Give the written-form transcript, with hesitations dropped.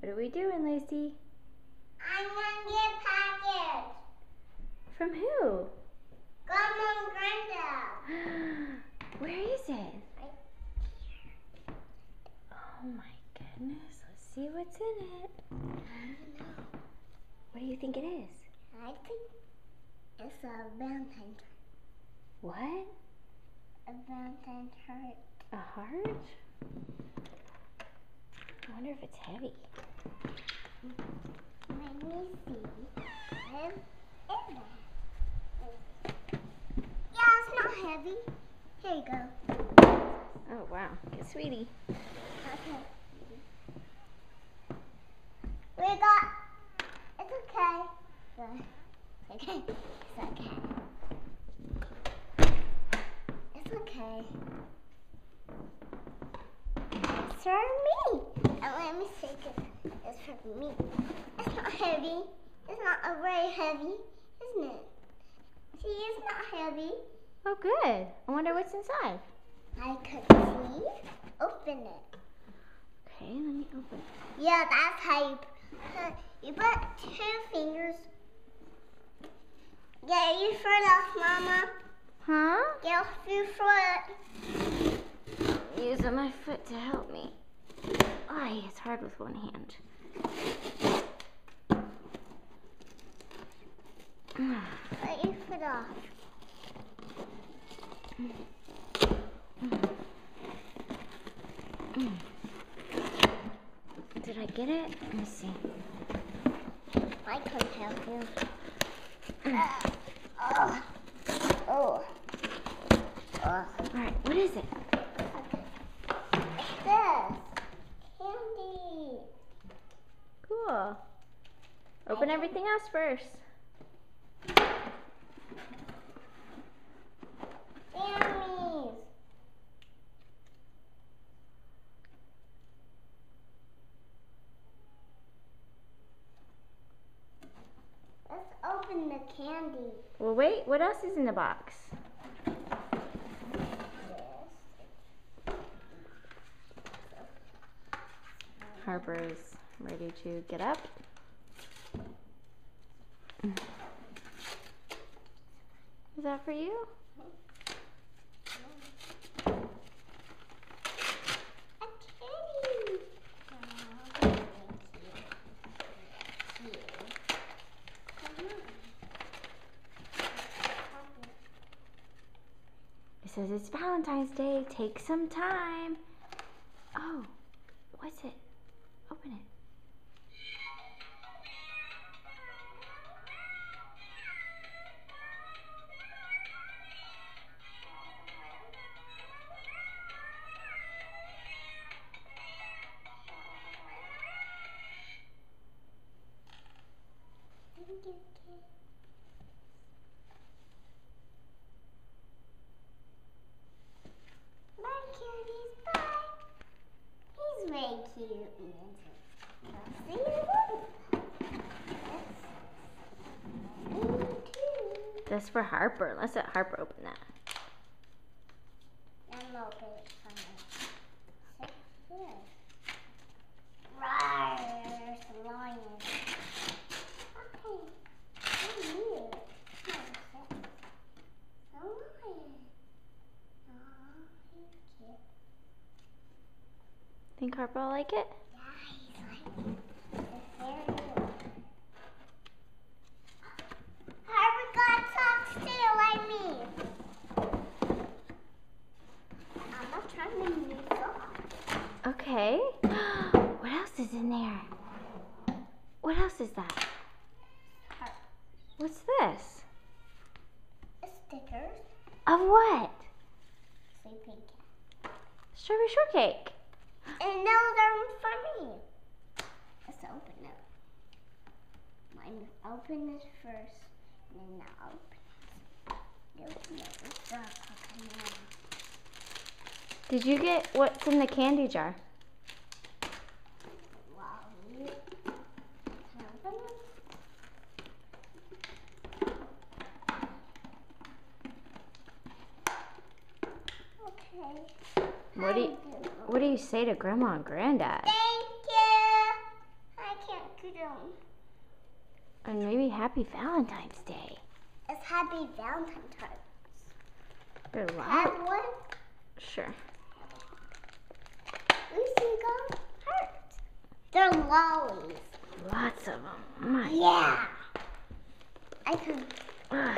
What are we doing, Lucy? I'm gonna get a package. From who? Grandma and Grandad. Where is it? Oh my goodness. Let's see what's in it. I don't know. What do you think it is? I think it's a Valentine. What? A Valentine heart. A heart? I wonder if it's heavy. Let me see. What is that? Yeah, it's not heavy. Here you go. Oh wow. Get sweetie. Okay. We got. It's okay. It's okay. It's okay. It's okay. It's for me. And let me take it. It's for me. It's not heavy. It's not very heavy, isn't it? See, it's not heavy. Oh good. I wonder what's inside. I could see. Open it. Okay, let me open it. Yeah, that's how you put 2 fingers. Get your foot off, Mama. Huh? Get off your foot. Using my foot to help me. Oh, it's hard with one hand. Let your foot off. Did I get it? Let me see. I couldn't help you. Oh. Alright, what is it? This. Candy. Cool. Open everything else first. Jammies. Let's open the candy. Well, wait. What else is in the box? Harper is ready to get up. Is that for you? A kitty. It says it's Valentine's Day. Take some time. Oh, what's it? Open it. My cuties, bye. He's very cute. See you. That's for Harper. Let's let Harper open that. I'm open it for me. Sit here. Rawr, there's a lion. Okay. I'm here. Come on, sit. A lion. Aw, he's cute. Think Harper will like it? Yeah, he's like it's very new. Harper got socks too, like me. I'm not trying to new socks. Okay. What else is in there? What else is that? Heart. What's this? Stickers. Of what? Sleeping cat. Strawberry shortcake. And those are for me. Let's open it. Mine open this first, and then I'll open it. Open it. It's dark. Okay, Did you get what's in the candy jar? wow. Can I open it? Okay. What do you say to Grandma and Granddad? Thank you. And maybe Happy Valentine's Day. It's Happy Valentine's Day. There are Have lots. one? Sure. Lucy got hearts. They're lollies. Lots of them. My Yeah. I can. God.